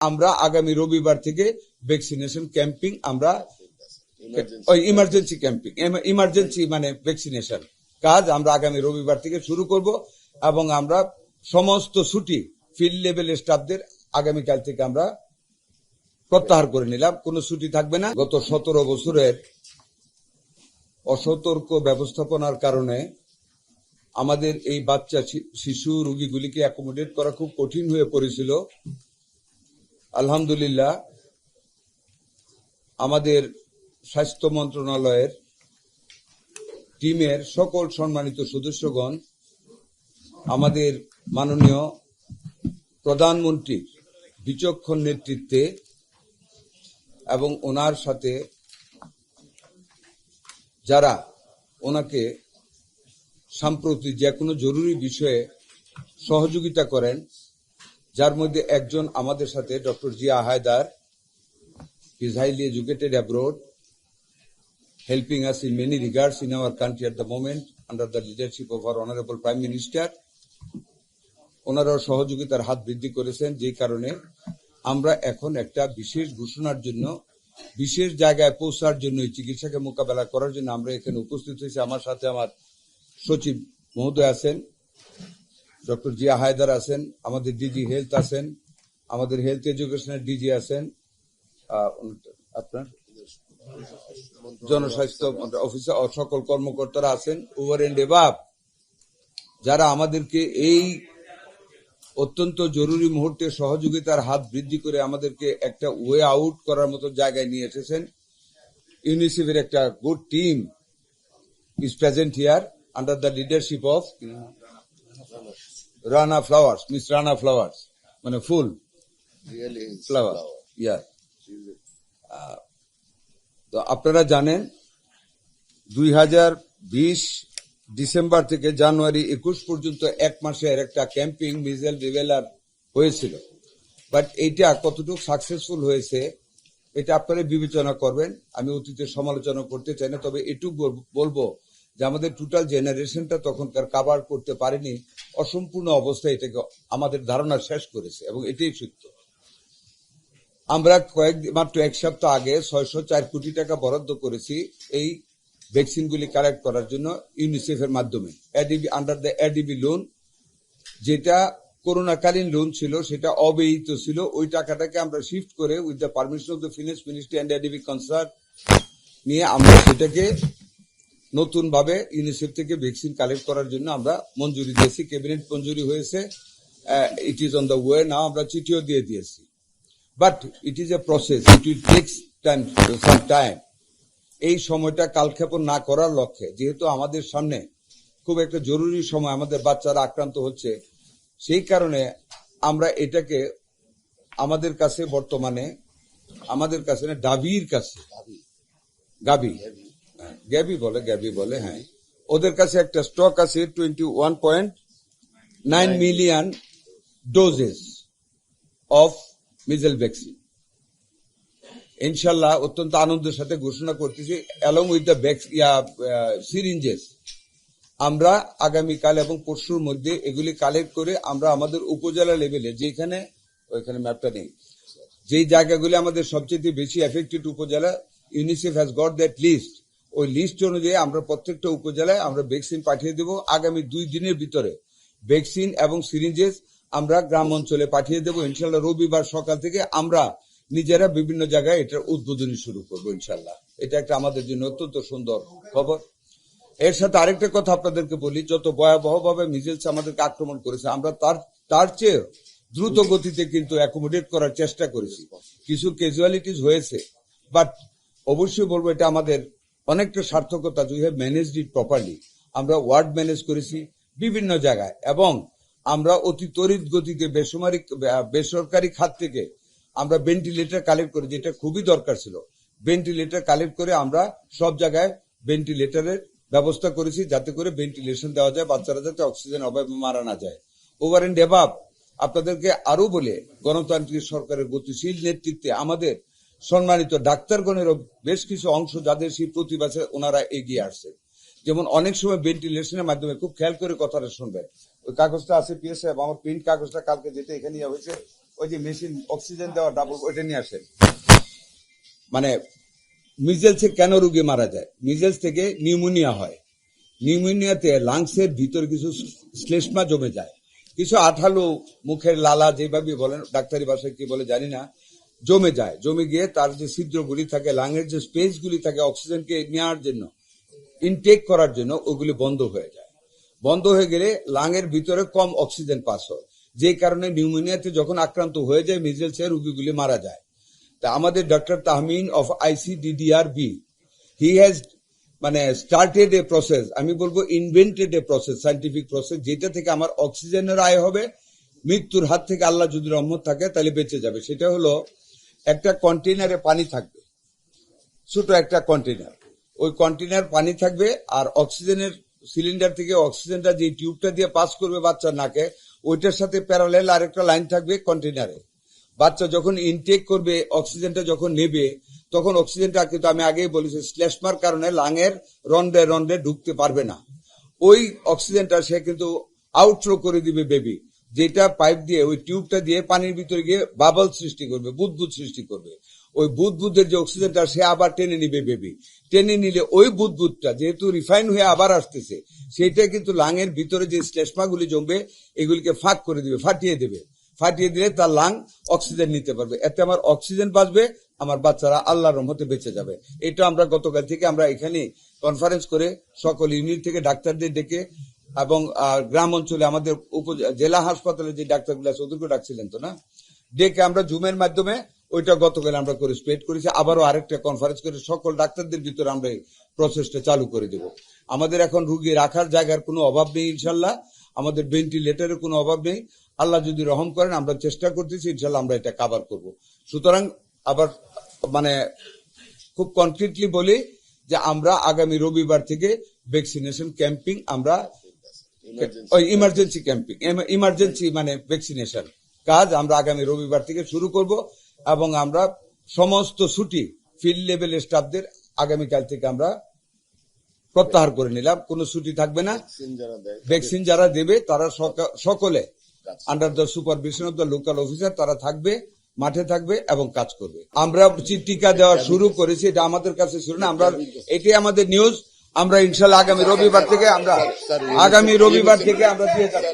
আমরা আগামী রবিবার থেকে ভ্যাকসিনেশন ক্যাম্পিং আমরা ইমার্জেন্সি মানে ভ্যাকসিনেশন কাজ আমরা আগামী রবিবার থেকে শুরু করব এবং আমরা সমস্ত ছুটি ফিল্ড লেভেল স্টাফদের আগামীকাল থেকে আমরা প্রত্যাহার করে নিলাম, কোনো ছুটি থাকবে না। গত 17 বছরের অসতর্ক ব্যবস্থাপনার কারণে আমাদের এই বাচ্চা শিশু রোগীগুলিকে অ্যাকোমোডেট করা খুব কঠিন হয়ে পড়েছিল। আলহামদুলিল্লাহ আমাদের স্বাস্থ্য মন্ত্রণালয়ের টিমের সকল সম্মানিত সদস্যগণ আমাদের মাননীয় প্রধানমন্ত্রীর বিচক্ষণ নেতৃত্বে এবং ওনার সাথে যারা ওনাকে সাম্প্রতিক যে কোনো জরুরি বিষয়ে সহযোগিতা করেন, যার মধ্যে একজন আমাদের সাথে doctor Zia Haider, is highly educated abroad, helping us in many regards in our country at the moment under the leadership of our Honorable Prime Minister. ওনারাও সহযোগিতার হাত বৃদ্ধি করেছেন, যে কারণে আমরা এখন একটা বিশেষ ঘোষণার জন্য, বিশেষ জায়গায় পৌঁছার জন্য, চিকিৎসাকে মোকাবেলা করার জন্য আমরা এখানে উপস্থিত হয়েছি। আমার সাথে আমার সচিব মহোদয় আছেন, ডক্টর জিয়া হায়দার আছেন, আমাদের ডিজি হেলথ আছেন, আমাদের হেলথ এডুকেশনের ডিজি আছেন, আপনার জনস্বাস্থ্য অফিসার সকল কর্মকর্তারা আছেন। ওভার এন্ড এবাভ যারা আমাদেরকে এই অত্যন্ত জরুরি মুহূর্তে সহযোগিতার হাত বৃদ্ধি করে আমাদেরকে একটা ওয়ে আউট করার মতো জায়গায় নিয়ে এসেছেন। ইউনিসেফের একটা good team is present here under the leadership of Rana flowers, miss Rana flowers, মানে ফুল ফ্লাওয়ার, ইয়া। তো আপনারা জানেন 2020 ডিসেম্বর থেকে জানুয়ারি 21 পর্যন্ত এক মাসের একটা ক্যাম্পিং মিজেল রিভেলার হয়েছিল, বাট এইটা কতটুকু সাকসেসফুল হয়েছে এটা আপনারা বিবেচনা করবেন। আমি অতীতে সমালোচনা করতে চাই না, তবে এটুকু বলবো যে আমাদের টোটাল জেনারেশনটা তখনকার কাভার করতে পারেনি, অসম্পূর্ণ অবস্থায় এটাকে আমাদের ধারণা শেষ করেছে, এবং এটাই সত্য। আমরা মাত্র এক সপ্তাহ আগে 604 কোটি টাকা বরাদ্দ করেছি এই ভ্যাকসিনগুলি কালেক্ট করার জন্য ইউনিসেফের মাধ্যমে, আন্ডার দ্য এডিবি লোন। যেটা করোনাকালীন লোন ছিল সেটা অব্যয়িত ছিল, ওই টাকাটাকে আমরা শিফট করে with the permission of the finance ministry and ADB concern নিয়ে আমরা সেটাকে নতুন ভাবে ইউনিসেফ থেকে ভ্যাকসিন কালেক্ট করার জন্য আমরা মঞ্জুরি দিয়েছি, ক্যাবিনেট মঞ্জুরি হয়েছে, it is on the way now, আমরা চিঠিও দিয়ে দিয়েছি। But it is a process, it will take some time. এই সময়টা কালক্ষেপণ না করার লক্ষ্যে, যেহেতু আমাদের সামনে খুব একটা জরুরি সময়, আমাদের বাচ্চারা আক্রান্ত হচ্ছে, সেই কারণে আমরা এটাকে আমাদের কাছে বর্তমানে, আমাদের কাছে না, ডাবির কাছে, গ্যাবি বলে, হ্যাঁ, ওদের কাছে একটা স্টক আছে 21.9 মিলিয়ন ডোজেস অফ মিজেল ভ্যাকসিন। ইনশাল্লাহ অত্যন্ত আনন্দের সাথে ঘোষণা করতেছি, অ্যালং উইথ দ্য সিরিঞ্জেস আমরা আগামীকাল এবং পরশুর মধ্যে এগুলি কালেক্ট করে আমরা আমাদের উপজেলা লেভেলে, যেখানে ওইখানে ম্যাপটা নেই, যেই জায়গাগুলি আমাদের সবচেয়ে বেশি এফেক্টেড উপজেলা, UNICEF has got that list. ওই লিস্ট অনুযায়ী আমরা প্রত্যেকটা উপজেলায় আমরা ভ্যাকসিন পাঠিয়ে দেব। আগামী 2 দিনের ভিতরে ভ্যাকসিন এবং সিরিঞ্জেস আমরা গ্রাম অঞ্চলে পাঠিয়ে দেব। ইনশাল্লাহ রবিবার সকাল থেকে আমরা নিজেরা বিভিন্ন জায়গায় এটার উদ্বোধনী শুরু করবো ইনশাল্লাহ। এটা একটা আমাদের জন্য অত্যন্ত সুন্দর খবর। এর সাথে আরেকটা কথা আপনাদেরকে বলি, যত ভয়াবহভাবে মিজেলস আমাদেরকে আক্রমণ করেছে, আমরা তার চেয়ে দ্রুত গতিতে কিন্তু অ্যাকোমোডেট করার চেষ্টা করেছি। কিছু ক্যাজুয়ালিটিস হয়েছে, বাট অবশ্যই বলবো এটা আমাদের অনেকটা সার্থকতা, we have managed it properly. আমরা ওয়ার্ড ম্যানেজ করেছি বিভিন্ন জায়গায়, এবং আমরা অতি তড়িৎ গতিতে বেসরকারি খাত থেকে আমরা ভেন্টিলেটর কালেক্ট করি, যেটা খুবই দরকার ছিল। ভেন্টিলেটর কালেক্ট করে আমরা সব জায়গায় ভেন্টিলেটরের ব্যবস্থা করেছি, যাতে করে ভেন্টিলেশন দেওয়া যায়, বাচ্চারা যাতে অক্সিজেন অভাবে মারা না যায়। ওভার এন্ড এবাভ আপনাদেরকে আরো বলে, গণতান্ত্রিক সরকারের গতিশীল নেতৃত্বে আমাদের সম্মানিত ডাক্তারগণেরও বেশ কিছু অংশ, যাদের সেই প্রতিবাদে ওনারা এগিয়ে আসছে। যেমন অনেক সময় ভেন্টিলেশনের মাধ্যমে, খুব খেয়াল করে কথাটা শুনবেন, ওই কাগজটা আছে পিএস সাহেব, আমার প্রিন্ট কাগজটা কালকে যেটা এখানে হয়েছে, ওই যে মেশিন অক্সিজেন দেওয়া ডাবল ওইটা নিয়ে আসেন। মানে মিজেলসে কেন রোগী মারা যায়? মিজেলস থেকে নিউমোনিয়া হয়। নিউমোনিয়াতে লাংসের ভিতর কিছু শ্লেষ্মা জমে যায়, কিছু আঠালো মুখের লালা যেভাবে বলেন, ডাক্তারি ভাষায় কি বলে জানি না, জমে যায়। জমে গিয়ে তার যে ছিদ্রগুলি থাকে, লাংয়ের যে স্পেসগুলি থাকে অক্সিজেনকে নেওয়ার জন্য, ইনটেক করার জন্য, ওগুলি বন্ধ হয়ে যায়। বন্ধ হয়ে গেলে লাংয়ের ভিতরে কম অক্সিজেন পাস হয়, যে কারণে নিউমোনিয়াতে যখন আক্রান্ত হয়ে যায় মিজেলসে রোগীগুলি মারা যায়। তা আমাদের doctor Tahmin of ICDDR-B, he has মানে স্টার্টেড এ প্রসেস, আমি বলবো invented a process, scientific process, যেটা থেকে আমার অক্সিজেনের আয় হবে, মৃত্যুর হাত থেকে আল্লাহ যদি রহমত থাকে তাহলে বেঁচে যাবে। সেটা হলো একটা কন্টেনারে পানি থাকবে, ছোট একটা কন্টেনার, ওই কন্টেনার পানি থাকবে, আর অক্সিজেনের সিলিন্ডার থেকে অক্সিজেনটা যে টিউবটা দিয়ে পাস করবে বাচ্চার নাকে, ওইটার সাথে প্যারালেল আরেকটা লাইন থাকবে কন্টেনারে। বাচ্চা যখন ইনটেক করবে, অক্সিজেনটা যখন নেবে, তখন অক্সিজেনটা কিন্তু আমি আগেই বলেছি শ্লেষ্মার কারণে লাংয়ের রন্ডে রন্ডে ঢুকতে পারবে না। ওই অক্সিজেনটা সে কিন্তু আউটফ্লো করে দিবে বেবি, যেটা পাইপ দিয়ে ওই টিউবটা দিয়ে পানির ভিতরে গিয়ে বাবল সৃষ্টি করবে, বুদবুদ সৃষ্টি করবে। ওই বুদবুদের যে অক্সিজেনটা সে আবার টেনে নিবে বেবি, টেনে নিলে ওই বুদবুদটা যেহেতু রিফাইন হয়ে আবার আসতেছে, সেইটা কিন্তু লাংয়ের ভিতরে যে শ্লেষ্মাগুলি জমবে এগুলিকে ফাঁক করে দিবে, ফাটিয়ে দেবে। ফাটিয়ে দিলে তার লাং অক্সিজেন নিতে পারবে, এতে আমার অক্সিজেন বাঁচবে, আমার বাচ্চারা আল্লাহর রহমতে বেঁচে যাবে। এটা আমরা গতকাল থেকে আমরা এখানে কনফারেন্স করে সকল ইউনিট থেকে ডাক্তারদের ডেকে এবং গ্রাম অঞ্চলে আমাদের জেলা হাসপাতালে যে ডাক্তারগুলো আছে ওদেরকে ডাকছিলেন তো না, ডেকে আমরা জুমের মাধ্যমে ওইটা গতকাল আমরা করে স্প্রেড করেছি। আবারও আরেকটা কনফারেন্স করে সকল ডাক্তারদের ভিতরে আমরা এই প্রসেসটা চালু করে দেব। আমাদের এখন রুগী রাখার জায়গার কোনো অভাব নেই ইনশাল্লাহ, আমাদের ভেন্টিলেটরের কোনো অভাব নেই। আল্লাহ যদি রহম করেন আমরা চেষ্টা করতেছি, ইনশাল্লাহ আমরা এটা কাভার করব। সুতরাং আবার মানে খুব কনক্রিটলি বলি যে আমরা আগামী রবিবার থেকে ভ্যাকসিনেশন ক্যাম্পিং, আমরা ইমার্জেন্সি ক্যাম্পিং, ইমার্জেন্সি মানে ভ্যাকসিনেশন কাজ আমরা আগামী রবিবার থেকে শুরু করব। এবং আমরা সমস্ত ছুটি ফিল্ড লেভেল স্টাফদের আগামীকাল থেকে আমরা প্রত্যাহার করে নিলাম, কোনো ছুটি থাকবে না। ভ্যাকসিন যারা দেবে তারা সকলে under the supervision of the local officer, তারা থাকবে, মাঠে থাকবে এবং কাজ করবে। আমরা টিকা দেওয়া শুরু করেছি, এটা আমাদের কাছে শুরু না, আমরা এটাই আমাদের নিউজ। আমরা ইনশাল্লাহ আগামী রবিবার থেকে আমরা দিয়ে যাচ্ছি।